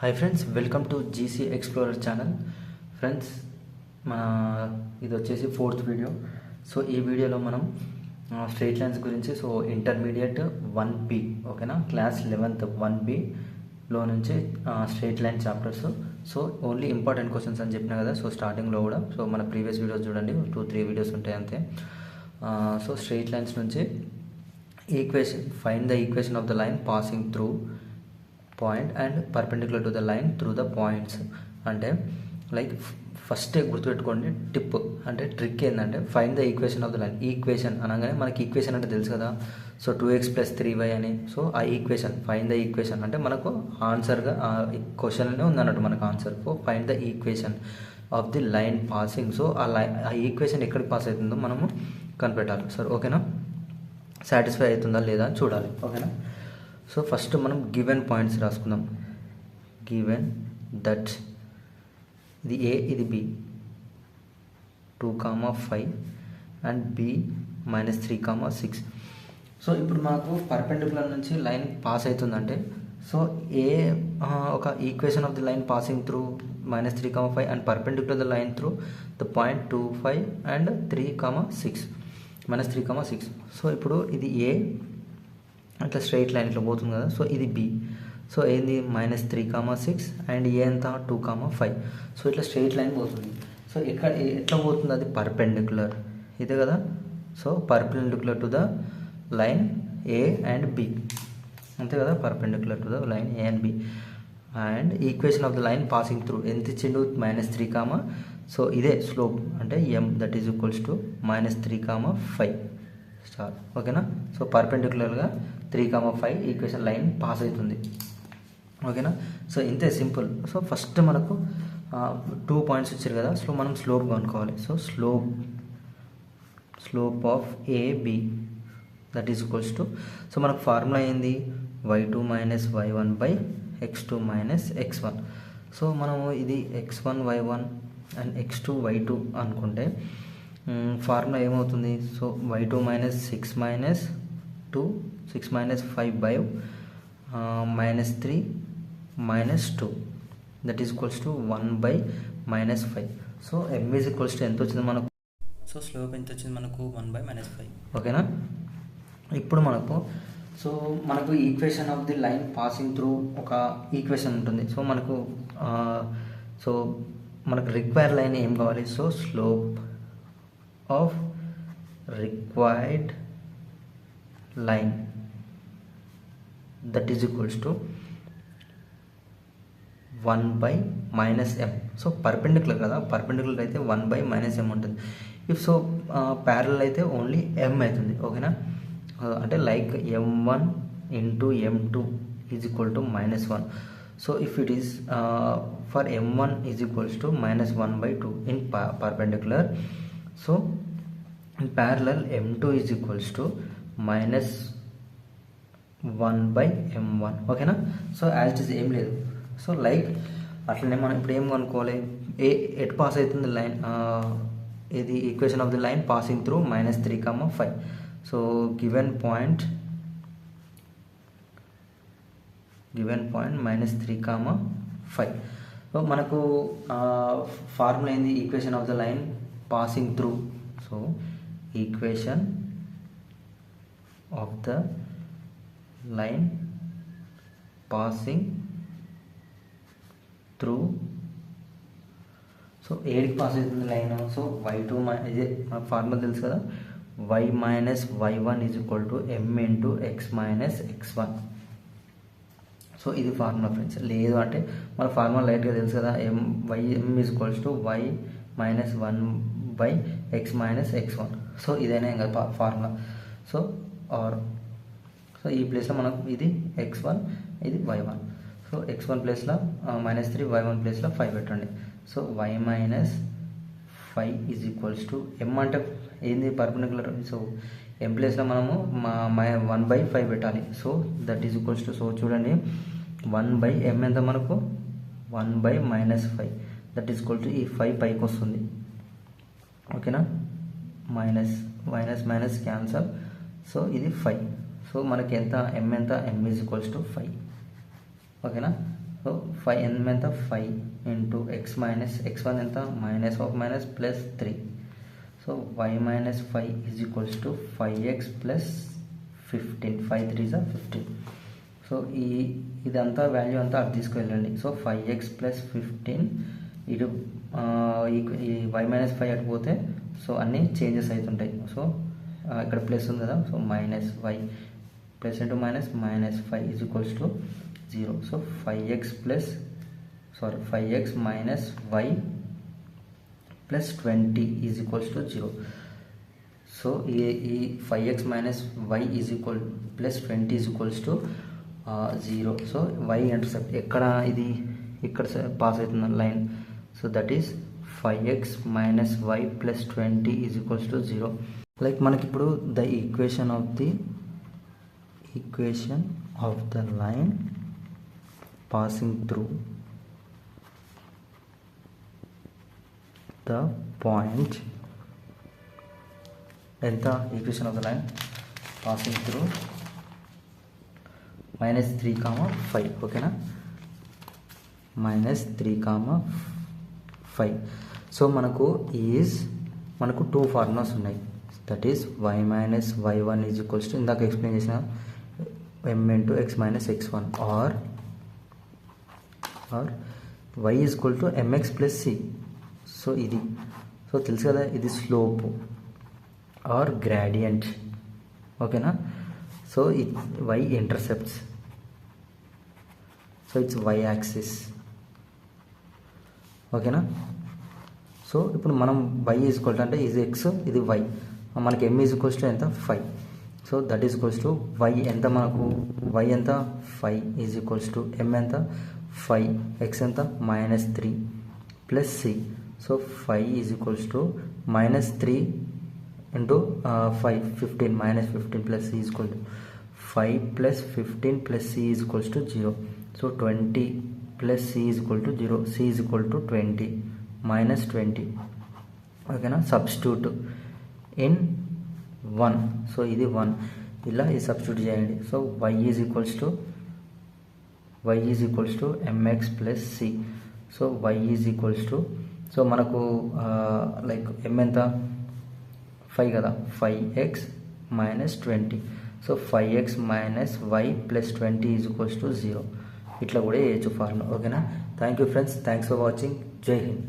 Hi friends, welcome to GC explorer channel. Friends, మా ఇది వచ్చేసి 4th వీడియో. సో ఈ వీడియోలో మనం స్ట్రెయిట్ లైన్స్ గురించి, సో ఇంటర్మీడియట్ 1B, ఓకేనా, క్లాస్ 11th 1Bలో నుంచి straight line chapters. So only important questions అని చెప్పినా కదా, సో స్టార్టింగ్లో కూడా. సో మన ప్రీవియస్ వీడియోస్ చూడండి, 2-3 వీడియోస్ ఉంటాయి అంతే. సో స్ట్రెయిట్ లైన్స్ నుంచి equation, find the equation of the line passing through point and perpendicular to the line through the points. అంటే లైక్ ఫస్ట్ గుర్తుపెట్టుకోండి, టిప్ అంటే ట్రిక్ ఏంటంటే find the equation of the line. Equation అనగానే మనకి equation అంటే తెలుసు కదా, సో 2x + 3y అని. సో ఆ ఈక్వేషన్, ఫైండ్ ద ఈక్వేషన్ అంటే మనకు ఆన్సర్గా క్వశ్చన్లోనే ఉందన్నట్టు మనకు answer. So find the equation of the line passing. So ఆ ఈక్వేషన్ ఎక్కడికి పాస్ అవుతుందో మనము కనిపెట్టాలి. సార్ ఓకేనా, సాటిస్ఫై అవుతుందా లేదా చూడాలి. ఓకేనా. సో ఫస్ట్ మనం గివెన్ పాయింట్స్ రాసుకుందాం. గివెన్ దట్ ఇది ఏ, ఇది బి, 2,5 అండ్ బి -3,6. సో ఇప్పుడు మనకు పర్పెండిక్యులర్ నుంచి లైన్ పాస్ అవుతుందంటే, సో ఏ ఒక equation of the line passing through -3,5 and perpendicular the line through the point 2,5 and 3,6 -3,6. So ఇప్పుడు ఇది ఏ, అట్లా స్ట్రైట్ లైన్ ఇట్లా పోతుంది కదా. సో ఇది బి, సో ఏంది -3,6 అండ్ ఏ ఎంత 2,5. సో ఇట్లా స్ట్రైట్ లైన్ పోతుంది. సో ఎట్లా పోతుంది అది పర్పెండిక్యులర్, ఇదే కదా. So perpendicular to the line A and B, అంతే కదా, perpendicular to the line A and B. And equation of the line passing through ఎంత ఇచ్చిండు, -3, సో ఇదే స్లోప్ అంటే m, that is equals to -3,5 star. ఓకేనా. So పర్పెండిక్యులర్గా 3,5 equation line pass అవుతుంది. ఓకేనా. సో ఇంతే సింపుల్. సో ఫస్ట్ మనకు 2 పాయింట్స్ ఇచ్చారు కదా, సో మనం స్లోప్ కనుక్కోవాలి. So slope of A B that is equals to, so మనకు ఫార్ములా ఏంది, y2 - y1 x2 - x1. So మనము ఇది x1 y1 and x2 y2 అనుకుంటే ఫార్ములా ఏమవుతుంది, so y2 - 6 - 2 6 - 5 -3 -2 that is equals to 1 -5. So m is equals to ఎంత వచ్చింది మనకు, so slope ఎంత వచ్చింది మనకు 1 -5. ఓకేనా. ఇప్పుడు మనకు equation of the line passing through ఒక ఈక్వేషన్ ఉంటుంది. సో మనకు రిక్వైర్డ్ లైన్ ఏం కావాలి, so slope of required line that is equals to 1 -m. So perpendicular కదా, పర్పెండిక్యులర్ అయితే 1 -m ఉంటుంది. ఇఫ్ సో ప్యారలల్ అయితే ఓన్లీ m అవుతుంది. ఓకేనా. అంటే like m1 × m2 is equal to -1. So if it is for m1 is equals to -1/2 in perpendicular. So in parallel m2 is equals to -1/m1. ఓకేనా. So as it is ఏం లేదు. So like అట్లనే మనం ఇప్పుడు ఏం కనుక్కోవాలి, at pass అవుతుంది line, ఇది equation of the line passing through -3,5. So given point -3,5. So మనకు ఫార్ములా ఏంది, equation of the line passing through. So equation of the line passing through, so ఏడికి పాస్ అవుతుంది లైన్, సో y2 ఇదే మనకు formula తెలుసు కదా, y - y1 is equal to m × x - x1. So ఇది formula friends. లేదు అంటే మన ఫార్ములా లైట్గా తెలుసు కదా, m is equals to y - 1/x - x1. So ఇదైనా ఇంకా ఫార్ములా. సో ఈ ప్లేస్లో మనకు ఇది x1, ఇది y1. సో x1 ప్లేస్లో -3, y1 ప్లేస్లో 5 పెట్టండి. So y - 5 is equals to m అంటే ఏంది పర్పెండిక్యులర్. సో m ప్లేస్లో మనము 1/5 పెట్టాలి. So that is equals to, so చూడండి 1/m ఎంత మనకు 1 -5 దట్ ఈజ్ ఈక్వల్ టు, ఈ 5 పైకి వస్తుంది. ఓకేనా. Minus cancel. సో ఇది 5. సో మనకి ఎంత m ఈజ్ ఈక్వల్స్ టు 5. ఓకేనా. సో 5 n ఎంత 5 ఇంటూ ఎక్స్ మైనస్ x1 ఎంత minus of minus plus 3. So y minus 5 is equals to 5x plus 15. 5 3 is 15. So ఇదంతా వాల్యూ అంతా అటు తీసుకువెళ్ళండి. సో 5x ప్లస్ 15 ఇటు ఈ y మైనస్ 5 అటు పోతే సో అన్నీ చేంజెస్ అవుతుంటాయి. సో ఇక్కడ ప్లస్ ఉంది కదా, so minus y plus into minus minus 5 is equals to 0. So 5x minus y plus 20 is equals to 0. So ఈ 5x minus y is equal plus 20 is equals to 0. So y intercept ఎక్కడ ఇది ఇక్కడ pass అవుతున్న line. So that is 5x minus y plus 20 is equals to 0. Like మనకి ఇప్పుడు the equation of the line passing through the point ఎంత equation of the line passing through -3, 5 ఓకేనా, -3, 5. So మనకు two formulas ఉన్నాయి. That is y minus y1 is equals to ఇందాక explain చేసిన m into x minus x1 or y is equal to mx plus c. So ఇది so తెలుసు కదా, ఇది slope or gradient ఓకేనా. So y intercepts, so it's y axis ఓకేనా. So ఇప్పుడు మనం y ఈజ్ ఈక్వల్ టు అంటే ఇది x ఇది y, మనకి m ఈజ్ ఈక్వల్స్ టు ఎంత 5. So that is equals to y ఎంత మనకు y ఎంత 5 ఈజ్ ఈక్వల్స్ టు m ఎంత 5, x ఎంత -3 plus c. So 5 is equals to -3 into 5 15 -15 plus c is equal to 5 plus 15 plus c is equals to 0. So 20 plus c is equal to 0, c is equal to 20 -20 ఓకేనా. Substitute in 1, so ఇది 1 ఇలా ఇది substitute చేయండి. So y is equals to mx plus c. So y is equals to so మనకు like m ఎంత 5 కదా, 5x minus 20. So 5x minus y plus 20 is equals to 0. ఇట్లా కూడా చేయొచ్చు ఫార్ములా ఓకేనా. Thank you friends, thanks for watching. జై హింద్.